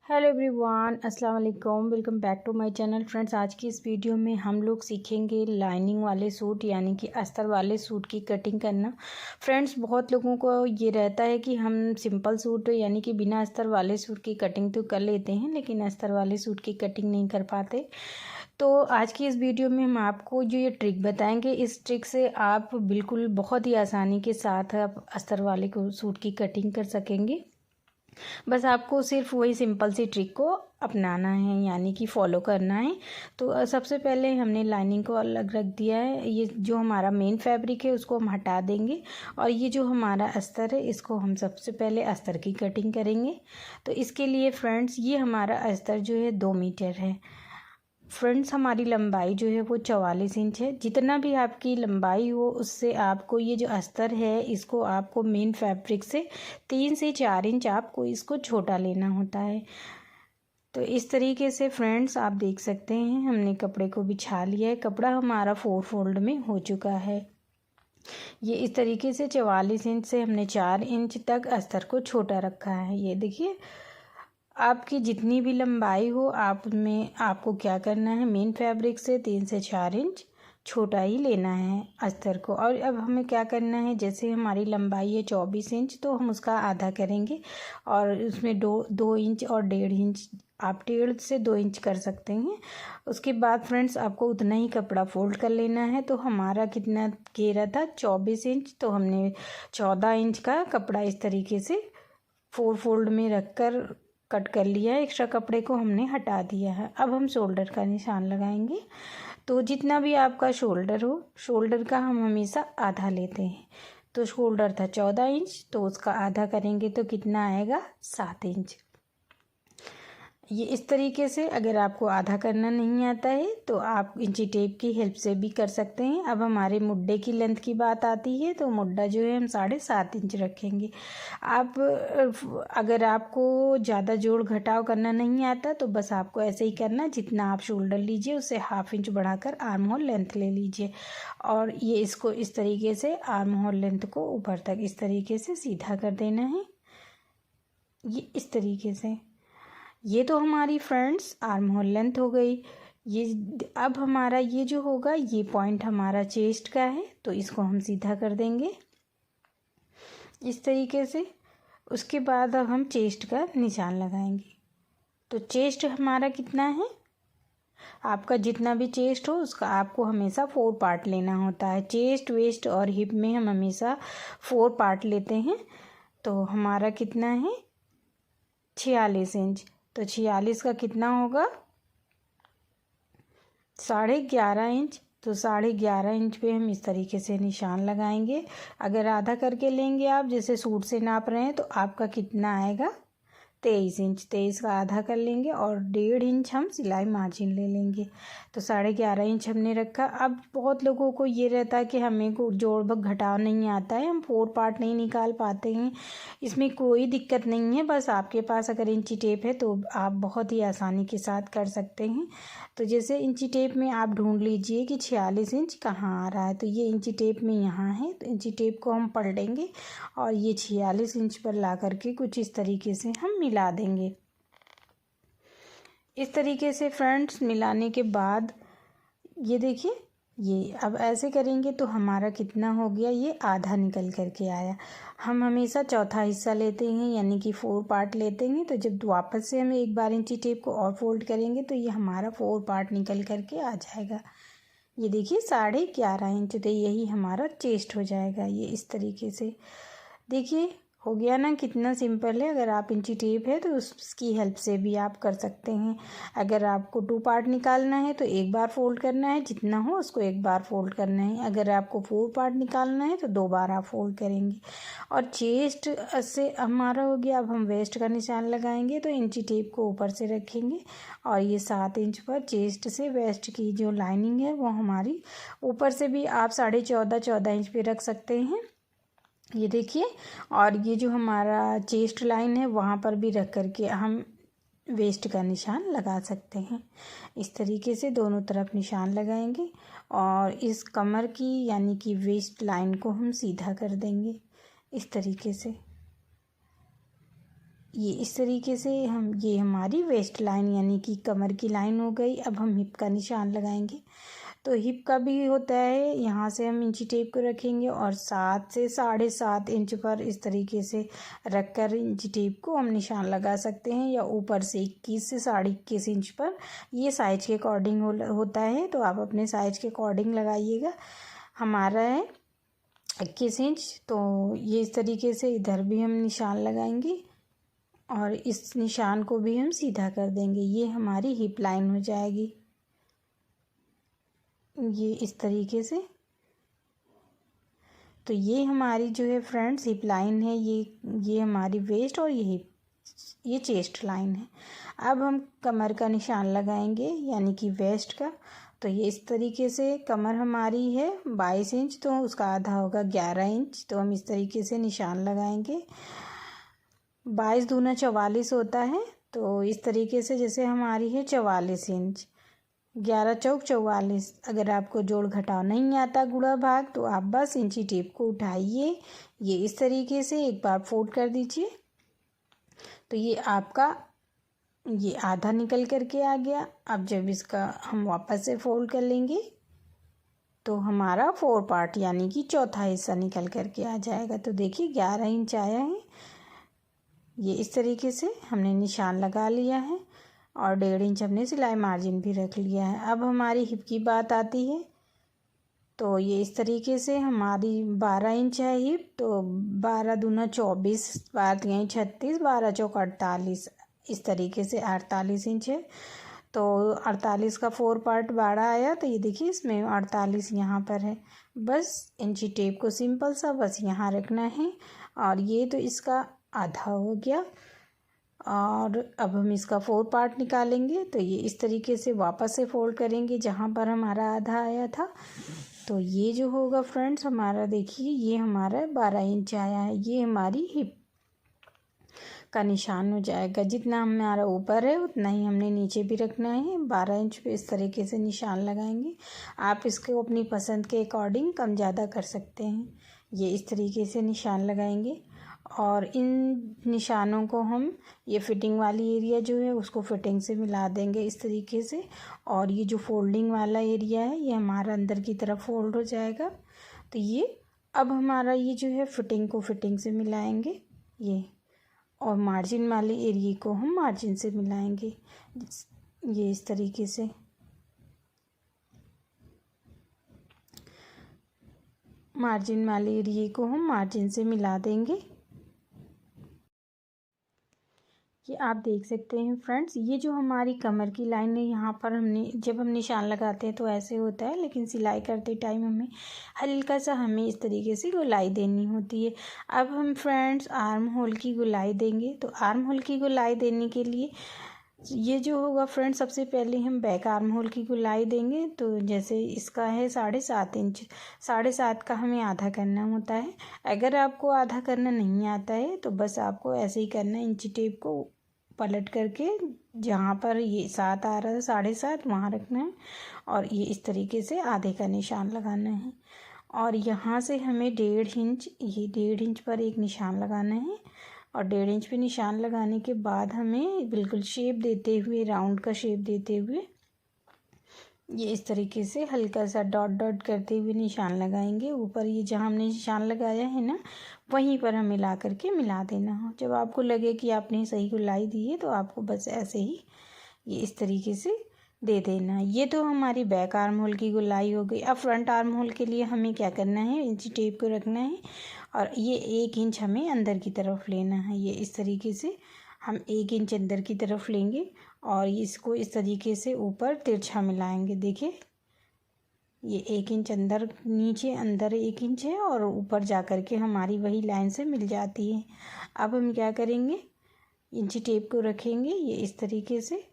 Hello everyone, अस्सलाम वालेकुम। Welcome back to my channel. Friends, आज की इस वीडियो में हम लोग सीखेंगे लाइनिंग वाले सूट यानी कि अस्तर वाले सूट की कटिंग करना। फ्रेंड्स, बहुत लोगों को ये रहता है कि हम सिंपल सूट यानी कि बिना अस्तर वाले सूट की कटिंग तो कर लेते हैं, लेकिन अस्तर वाले सूट की कटिंग नहीं कर पाते। तो आज की इस वीडियो में हम आपको जो ये ट्रिक बताएंगे, इस ट्रिक से आप बिल्कुल बहुत ही आसानी के साथ आप अस्तर वाले सूट की कटिंग कर सकेंगे। बस आपको सिर्फ वही सिंपल सी ट्रिक को अपनाना है यानी कि फॉलो करना है। तो सबसे पहले हमने लाइनिंग को अलग रख दिया है। ये जो हमारा मेन फैब्रिक है उसको हम हटा देंगे और ये जो हमारा अस्तर है इसको हम सबसे पहले अस्तर की कटिंग करेंगे। तो इसके लिए फ्रेंड्स, ये हमारा अस्तर जो है 2 मीटर है। फ्रेंड्स, हमारी लंबाई जो है वो 44 इंच है। जितना भी आपकी लंबाई हो उससे आपको ये जो अस्तर है इसको आपको मेन फैब्रिक से 3 से 4 इंच आपको इसको छोटा लेना होता है। तो इस तरीके से फ्रेंड्स आप देख सकते हैं, हमने कपड़े को बिछा लिया है। कपड़ा हमारा 4 फोल्ड में हो चुका है। ये इस तरीके से 44 इंच से हमने 4 इंच तक अस्तर को छोटा रखा है। ये देखिए, आपकी जितनी भी लंबाई हो आप में आपको क्या करना है, मेन फैब्रिक से 3 से 4 इंच छोटा ही लेना है अस्तर को। और अब हमें क्या करना है, जैसे हमारी लंबाई है 24 इंच तो हम उसका आधा करेंगे और उसमें 2 इंच और 1.5 इंच, आप 1.5 से 2 इंच कर सकते हैं। उसके बाद फ्रेंड्स आपको उतना ही कपड़ा फोल्ड कर लेना है। तो हमारा कितना घेरा था 24 इंच, तो हमने 14 इंच का कपड़ा इस तरीके से 4 फोल्ड में रख कर कट कर लिया है। एक्स्ट्रा कपड़े को हमने हटा दिया है। अब हम शोल्डर का निशान लगाएंगे। तो जितना भी आपका शोल्डर हो, शोल्डर का हम हमेशा आधा लेते हैं। तो शोल्डर था 14 इंच, तो उसका आधा करेंगे तो कितना आएगा, 7 इंच। ये इस तरीके से अगर आपको आधा करना नहीं आता है तो आप इंची टेप की हेल्प से भी कर सकते हैं। अब हमारे मुड्डे की लेंथ की बात आती है, तो मुड्डा जो है हम 7.5 इंच रखेंगे। आप अगर आपको ज़्यादा जोड़ घटाव करना नहीं आता तो बस आपको ऐसे ही करना, जितना आप शोल्डर लीजिए उससे 1/2 इंच बढ़ाकर आर्म होल लेंथ ले लीजिए और ये इसको इस तरीके से आर्म होल लेंथ को ऊपर तक इस तरीके से सीधा कर देना है। ये इस तरीके से, ये तो हमारी फ्रेंड्स आर्म होल लेंथ हो गई। ये अब हमारा ये जो होगा, ये पॉइंट हमारा चेस्ट का है, तो इसको हम सीधा कर देंगे इस तरीके से। उसके बाद अब हम चेस्ट का निशान लगाएंगे। तो चेस्ट हमारा कितना है, आपका जितना भी चेस्ट हो उसका आपको हमेशा 4 पार्ट लेना होता है। चेस्ट, वेस्ट और हिप में हम हमेशा 4 पार्ट लेते हैं। तो हमारा कितना है, 46 इंच। तो 46 का कितना होगा, 11.5 इंच। तो 11.5 इंच पे हम इस तरीके से निशान लगाएंगे। अगर आधा करके लेंगे आप, जैसे सूट से नाप रहे हैं, तो आपका कितना आएगा, 23 इंच। 23 का आधा कर लेंगे और 1.5 इंच हम सिलाई मार्जिन ले लेंगे। तो 11.5 इंच हमने रखा। अब बहुत लोगों को ये रहता है कि हमें को जोड़ घटाव नहीं आता है, हम 4 पार्ट नहीं निकाल पाते हैं। इसमें कोई दिक्कत नहीं है, बस आपके पास अगर इंची टेप है तो आप बहुत ही आसानी के साथ कर सकते हैं। तो जैसे इंची टेप में आप ढूंढ लीजिए कि 46 इंच कहाँ आ रहा है, तो ये इंची टेप में यहाँ है। तो इंची टेप को हम पलटेंगे और ये 46 इंच पर ला करके कुछ इस तरीके से हम मिला देंगे। इस तरीके से फ्रेंड्स मिलाने के बाद ये देखिए, ये अब ऐसे करेंगे तो हमारा कितना हो गया, ये आधा निकल करके आया। हम हमेशा चौथा हिस्सा लेते हैं यानी कि 4 पार्ट लेते हैं। तो जब वापस से हम एक बार इंची टेप को और फोल्ड करेंगे तो ये हमारा 4 पार्ट निकल करके आ जाएगा। ये देखिए 11.5 इंच, तो यही हमारा चेस्ट हो जाएगा। ये इस तरीके से देखिए हो गया ना, कितना सिंपल है। अगर आप इंची टेप है तो उसकी हेल्प से भी आप कर सकते हैं। अगर आपको 2 पार्ट निकालना है तो एक बार फोल्ड करना है, जितना हो उसको एक बार फोल्ड करना है। अगर आपको 4 पार्ट निकालना है तो 2 बार आप फोल्ड करेंगे। और चेस्ट से हमारा हो गया। अब हम वेस्ट का निशान लगाएंगे। तो इंची टेप को ऊपर से रखेंगे और ये 7 इंच पर चेस्ट से वेस्ट की जो लाइनिंग है वो हमारी ऊपर से भी आप 14.5 इंच पे रख सकते हैं। ये देखिए, और ये जो हमारा चेस्ट लाइन है वहाँ पर भी रख करके हम वेस्ट का निशान लगा सकते हैं। इस तरीके से दोनों तरफ निशान लगाएंगे और इस कमर की यानी कि वेस्ट लाइन को हम सीधा कर देंगे इस तरीके से। ये इस तरीके से ये हमारी वेस्ट लाइन यानी कि कमर की लाइन हो गई। अब हम हिप का निशान लगाएंगे। तो हिप का भी होता है, यहाँ से हम इंची टेप को रखेंगे और 7 से 7.5 इंच पर इस तरीके से रख कर इंची टेप को हम निशान लगा सकते हैं, या ऊपर से 21 से 21.5 इंच पर। ये साइज के अकॉर्डिंग होता है, तो आप अपने साइज के अकॉर्डिंग लगाइएगा। हमारा है 21 इंच, तो ये इस तरीके से इधर भी हम निशान लगाएंगे और इस निशान को भी हम सीधा कर देंगे। ये हमारी हिप लाइन हो जाएगी, ये इस तरीके से। तो ये हमारी जो है फ्रेंड्स हिप लाइन है, ये हमारी वेस्ट और ये चेस्ट लाइन है। अब हम कमर का निशान लगाएंगे यानी कि वेस्ट का। तो ये इस तरीके से कमर हमारी है 22 इंच, तो उसका आधा होगा 11 इंच। तो हम इस तरीके से निशान लगाएंगे। 22 दूना 44 होता है, तो इस तरीके से जैसे हमारी है 44 इंच। 11 चौक 44। अगर आपको जोड़ घटाव नहीं आता गुणा भाग, तो आप बस इंची टेप को उठाइए, ये इस तरीके से एक बार फोल्ड कर दीजिए। तो ये आपका ये आधा निकल करके आ गया। अब जब इसका हम वापस से फोल्ड कर लेंगे तो हमारा 4 पार्ट यानी कि चौथा हिस्सा निकल करके आ जाएगा। तो देखिए 11 इंच आया है। ये इस तरीके से हमने निशान लगा लिया है और 1.5 इंच हमने सिलाई मार्जिन भी रख लिया है। अब हमारी हिप की बात आती है। तो ये इस तरीके से हमारी 12 इंच है हिप, तो 12 दूना 24, 12 तिहाई 36, 12 चौक 48, इस तरीके से 48 इंच है। तो 48 का 4 पार्ट 12 आया, तो ये देखिए इसमें 48 यहाँ पर है। बस इंची टेप को सिंपल सा बस यहाँ रखना है और ये तो इसका आधा हो गया। और अब हम इसका 4 पार्ट निकालेंगे। तो ये इस तरीके से वापस से फोल्ड करेंगे जहाँ पर हमारा आधा आया था। तो ये जो होगा फ्रेंड्स हमारा, देखिए ये हमारा 12 इंच आया है। ये हमारी हिप का निशान हो जाएगा। जितना हमारा ऊपर है उतना ही हमने नीचे भी रखना है। 12 इंच पे इस तरीके से निशान लगाएंगे। आप इसको अपनी पसंद के अकॉर्डिंग कम ज़्यादा कर सकते हैं। ये इस तरीके से निशान लगाएंगे और इन निशानों को हम ये फिटिंग वाली एरिया जो है उसको फिटिंग से मिला देंगे इस तरीके से। और ये जो फोल्डिंग वाला एरिया है ये हमारा अंदर की तरफ फोल्ड हो जाएगा। तो ये अब हमारा ये जो है फिटिंग को फिटिंग से मिलाएंगे ये, और मार्जिन वाले एरिया को हम मार्जिन से मिलाएंगे ये इस तरीके से। मार्जिन वाले एरिया को हम मार्जिन से मिला देंगे। ये आप देख सकते हैं फ्रेंड्स, ये जो हमारी कमर की लाइन है यहाँ पर हमने जब हम निशान लगाते हैं तो ऐसे होता है, लेकिन सिलाई करते टाइम हमें हल्का सा इस तरीके से गोलाई देनी होती है। अब हम फ्रेंड्स आर्म होल की गोलाई देंगे। तो आर्म होल की गोलाई देने के लिए ये जो होगा फ्रेंड्स, सबसे पहले हम बैक आर्म होल की गोलाई देंगे। तो जैसे इसका है 7.5 इंच, 7.5 का हमें आधा करना होता है। अगर आपको आधा करना नहीं आता है तो बस आपको ऐसे ही करना है, इंची टेप को पलट करके जहाँ पर ये 7 आ रहा है 7.5 वहाँ रखना है और ये इस तरीके से आधे का निशान लगाना है। और यहाँ से हमें 1.5 इंच, ये 1.5 इंच पर एक निशान लगाना है और 1.5 इंच पे निशान लगाने के बाद हमें बिल्कुल शेप देते हुए, राउंड का शेप देते हुए ये इस तरीके से हल्का सा डॉट डॉट करते हुए निशान लगाएंगे। ऊपर ये जहाँ हमने निशान लगाया है ना, वहीं पर हमें ला करके मिला देना हो। जब आपको लगे कि आपने सही गोलाई दी है तो आपको बस ऐसे ही ये इस तरीके से दे देना। ये तो हमारी बैक आर्म होल की गोलाई हो गई। अब फ्रंट आर्म होल के लिए हमें क्या करना है, इंची टेप को रखना है और ये 1 इंच हमें अंदर की तरफ लेना है। ये इस तरीके से हम 1 इंच अंदर की तरफ लेंगे और इसको इस तरीके से ऊपर तिरछा मिलाएंगे। देखिए ये 1 इंच अंदर, नीचे अंदर 1 इंच है और ऊपर जा कर के हमारी वही लाइन से मिल जाती है। अब हम क्या करेंगे, इंची टेप को रखेंगे ये इस तरीके से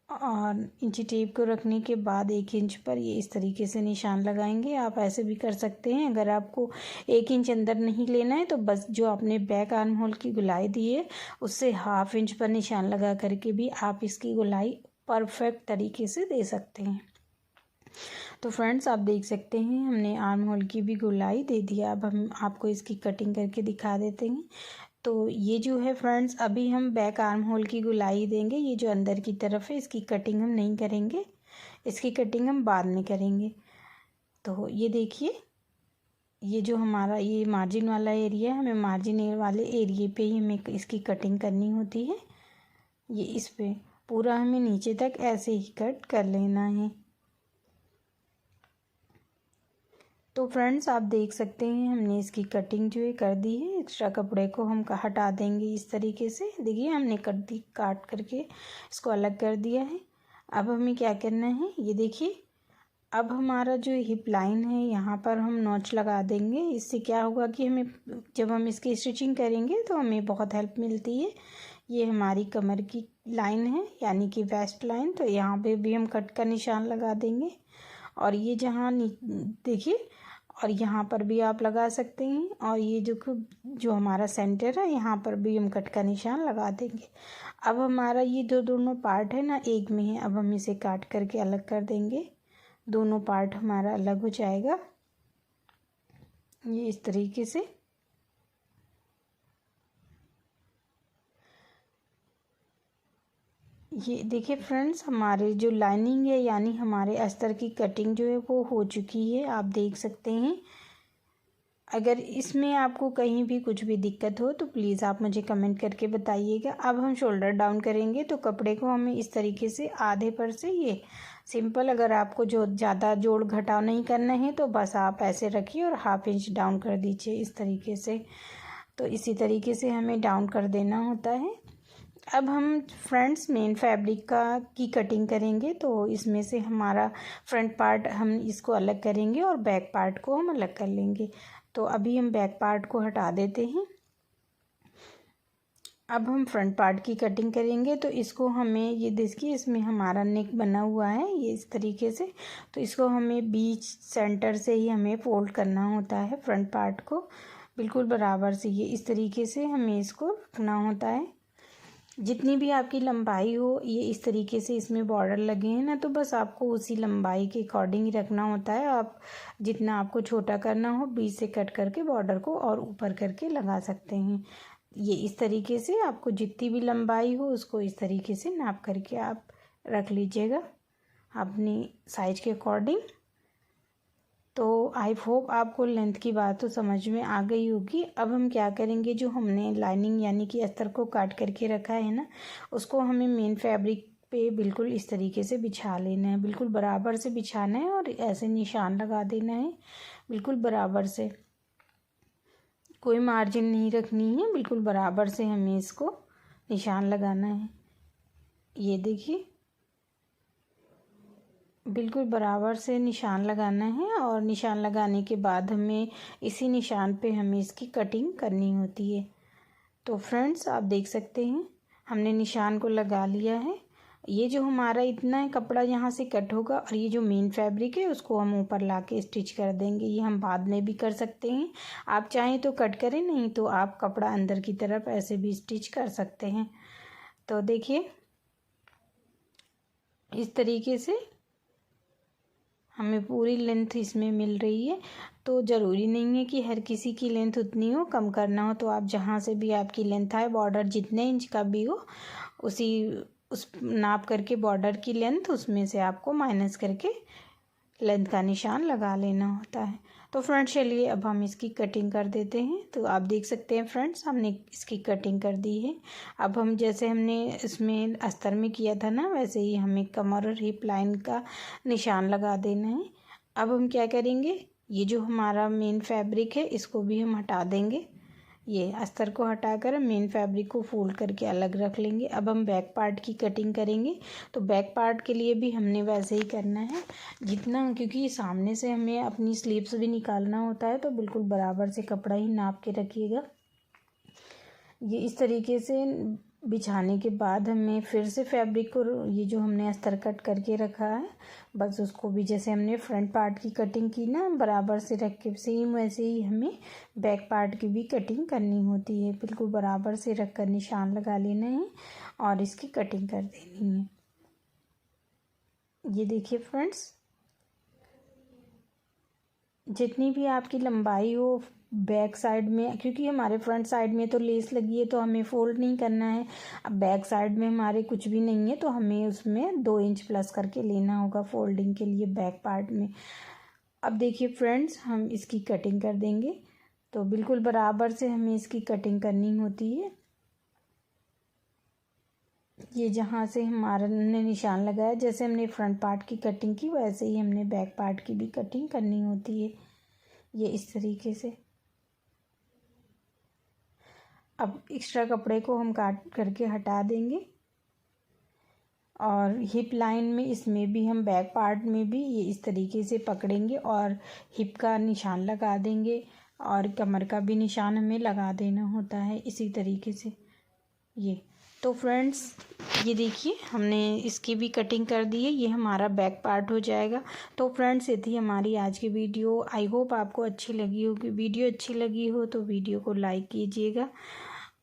और इंची टेप को रखने के बाद 1 इंच पर ये इस तरीके से निशान लगाएंगे। आप ऐसे भी कर सकते हैं। अगर आपको 1 इंच अंदर नहीं लेना है तो बस जो आपने बैक आर्म होल की गोलाई दी है उससे 1/2 इंच पर निशान लगा करके भी आप इसकी गोलाई परफेक्ट तरीके से दे सकते हैं। तो फ्रेंड्स आप देख सकते हैं हमने आर्म होल की भी गोलाई दे दिया। अब हम आपको इसकी कटिंग करके दिखा देते हैं। तो ये जो है फ्रेंड्स, अभी हम बैक आर्म होल की गोलाई देंगे। ये जो अंदर की तरफ है इसकी कटिंग हम नहीं करेंगे, इसकी कटिंग हम बाद में करेंगे। तो ये देखिए, ये जो हमारा ये मार्जिन वाला एरिया है, हमें मार्जिन वाले एरिए पे ही हमें इसकी कटिंग करनी होती है। ये इस पे पूरा हमें नीचे तक ऐसे ही कट कर लेना है। तो फ्रेंड्स आप देख सकते हैं हमने इसकी कटिंग जो है कर दी है। एक्स्ट्रा कपड़े को हम हटा देंगे इस तरीके से। देखिए हमने काट करके इसको अलग कर दिया है। अब हमें क्या करना है, ये देखिए, अब हमारा जो हिप लाइन है यहाँ पर हम नॉच लगा देंगे। इससे क्या होगा कि हमें जब हम इसकी स्टिचिंग करेंगे तो हमें बहुत हेल्प मिलती है। ये हमारी कमर की लाइन है यानी कि वेस्ट लाइन, तो यहाँ पे भी हम कट का निशान लगा देंगे। और ये जहाँ देखिए, और यहाँ पर भी आप लगा सकते हैं। और ये जो हमारा सेंटर है यहाँ पर भी हम कट का निशान लगा देंगे। अब हमारा ये दोनों पार्ट है ना एक में है, अब हम इसे काट करके अलग कर देंगे। दोनों पार्ट हमारा अलग हो जाएगा ये इस तरीके से। ये देखिए फ्रेंड्स, हमारे जो लाइनिंग है यानी हमारे अस्तर की कटिंग जो है वो हो चुकी है, आप देख सकते हैं। अगर इसमें आपको कहीं भी कुछ भी दिक्कत हो तो प्लीज़ आप मुझे कमेंट करके बताइएगा। अब हम शोल्डर डाउन करेंगे, तो कपड़े को हमें इस तरीके से आधे पर से ये सिंपल, अगर आपको जो ज़्यादा जोड़ घटाव नहीं करना है तो बस आप ऐसे रखिए और 1/2 इंच डाउन कर दीजिए इस तरीके से। तो इसी तरीके से हमें डाउन कर देना होता है। अब हम फ्रंट्स मेन फैब्रिक की कटिंग करेंगे, तो इसमें से हमारा फ्रंट पार्ट हम इसको अलग करेंगे और बैक पार्ट को हम अलग कर लेंगे। तो अभी हम बैक पार्ट को हटा देते हैं। अब हम फ्रंट पार्ट की कटिंग करेंगे, तो इसको हमें ये देखिए, इसमें हमारा नेक बना हुआ है ये इस तरीके से। तो इसको हमें बीच सेंटर से ही हमें फोल्ड करना होता है फ्रंट पार्ट को बिल्कुल बराबर से। ये इस तरीके से हमें इसको रखना होता है। जितनी भी आपकी लंबाई हो, ये इस तरीके से इसमें बॉर्डर लगे हैं ना, तो बस आपको उसी लंबाई के अकॉर्डिंग ही रखना होता है। आप जितना आपको छोटा करना हो बीच से कट करके बॉर्डर को और ऊपर करके लगा सकते हैं। ये इस तरीके से आपको जितनी भी लंबाई हो उसको इस तरीके से नाप करके आप रख लीजिएगा अपनी साइज के अकॉर्डिंग। तो आई होप आपको लेंथ की बात तो समझ में आ गई होगी। अब हम क्या करेंगे, जो हमने लाइनिंग यानी कि अस्तर को काट करके रखा है ना, उसको हमें मेन फैब्रिक पे बिल्कुल इस तरीके से बिछा लेना है। बिल्कुल बराबर से बिछाना है और ऐसे निशान लगा देना है बिल्कुल बराबर से। कोई मार्जिन नहीं रखनी है, बिल्कुल बराबर से हमें इसको निशान लगाना है। ये देखिए, बिल्कुल बराबर से निशान लगाना है। और निशान लगाने के बाद हमें इसी निशान पे हमें इसकी कटिंग करनी होती है। तो फ्रेंड्स आप देख सकते हैं हमने निशान को लगा लिया है। ये जो हमारा इतना है कपड़ा यहाँ से कट होगा, और ये जो मेन फैब्रिक है उसको हम ऊपर ला के स्टिच कर देंगे। ये हम बाद में भी कर सकते हैं, आप चाहें तो कट करें, नहीं तो आप कपड़ा अंदर की तरफ ऐसे भी स्टिच कर सकते हैं। तो देखिए इस तरीके से हमें पूरी लेंथ इसमें मिल रही है। तो ज़रूरी नहीं है कि हर किसी की लेंथ उतनी हो, कम करना हो तो आप जहाँ से भी आपकी लेंथ आए, बॉर्डर जितने इंच का भी हो उस नाप करके बॉर्डर की लेंथ उसमें से आपको माइनस करके लेंथ का निशान लगा लेना होता है। तो फ्रेंड्स चलिए अब हम इसकी कटिंग कर देते हैं। तो आप देख सकते हैं फ्रेंड्स हमने इसकी कटिंग कर दी है। अब हम जैसे हमने इसमें अस्तर में किया था ना, वैसे ही हमें कमर और हिप लाइन का निशान लगा देना है। अब हम क्या करेंगे, ये जो हमारा मेन फैब्रिक है इसको भी हम हटा देंगे। ये अस्तर को हटाकर मेन फैब्रिक को फोल्ड करके अलग रख लेंगे। अब हम बैक पार्ट की कटिंग करेंगे। तो बैक पार्ट के लिए भी हमने वैसे ही करना है जितना, क्योंकि सामने से हमें अपनी स्लीव्स भी निकालना होता है, तो बिल्कुल बराबर से कपड़ा ही नाप के रखिएगा। ये इस तरीके से बिछाने के बाद हमें फिर से फैब्रिक को, ये जो हमने अस्तर कट करके रखा है, बस उसको भी जैसे हमने फ्रंट पार्ट की कटिंग की ना बराबर से रख के, सेम वैसे ही हमें बैक पार्ट की भी कटिंग करनी होती है। बिल्कुल बराबर से रख कर निशान लगा लेना है और इसकी कटिंग कर देनी है। ये देखिए फ्रेंड्स, जितनी भी आपकी लंबाई हो बैक साइड में, क्योंकि हमारे फ्रंट साइड में तो लेस लगी है तो हमें फ़ोल्ड नहीं करना है। अब बैक साइड में हमारे कुछ भी नहीं है तो हमें उसमें 2 इंच प्लस करके लेना होगा फ़ोल्डिंग के लिए बैक पार्ट में। अब देखिए फ्रेंड्स, हम इसकी कटिंग कर देंगे। तो बिल्कुल बराबर से हमें इसकी कटिंग करनी होती है। ये जहाँ से हमारा ने निशान लगाया, जैसे हमने फ्रंट पार्ट की कटिंग की वैसे ही हमने बैक पार्ट की भी कटिंग करनी होती है, ये इस तरीके से। अब एक्स्ट्रा कपड़े को हम काट करके हटा देंगे और हिप लाइन में इसमें भी हम बैक पार्ट में भी ये इस तरीके से पकड़ेंगे और हिप का निशान लगा देंगे और कमर का भी निशान हमें लगा देना होता है इसी तरीके से। ये तो फ्रेंड्स, ये देखिए हमने इसकी भी कटिंग कर दी है, ये हमारा बैक पार्ट हो जाएगा। तो फ्रेंड्स, ये थी हमारी आज की वीडियो। आई होप आपको अच्छी लगी होगी। वीडियो अच्छी लगी हो तो वीडियो को लाइक कीजिएगा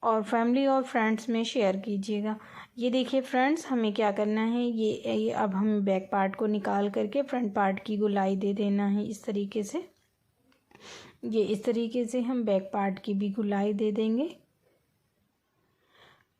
और फैमिली और फ्रेंड्स में शेयर कीजिएगा। ये देखिए फ्रेंड्स, हमें क्या करना है, ये अब हम बैक पार्ट को निकाल करके फ्रंट पार्ट की गोलाई दे देना है इस तरीके से। ये इस तरीके से हम बैक पार्ट की भी गोलाई दे देंगे।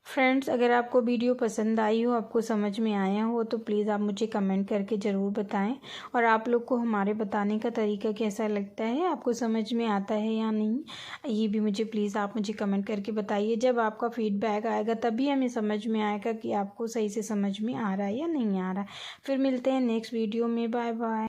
फ्रेंड्स, अगर आपको वीडियो पसंद आई हो, आपको समझ में आया हो तो प्लीज़ आप मुझे कमेंट करके ज़रूर बताएं। और आप लोग को हमारे बताने का तरीका कैसा लगता है, आपको समझ में आता है या नहीं, ये भी मुझे प्लीज़ आप मुझे कमेंट करके बताइए। जब आपका फीडबैक आएगा तभी हमें समझ में आएगा कि आपको सही से समझ में आ रहा है या नहीं आ रहा है। फिर मिलते हैं नेक्स्ट वीडियो में। Bye bye.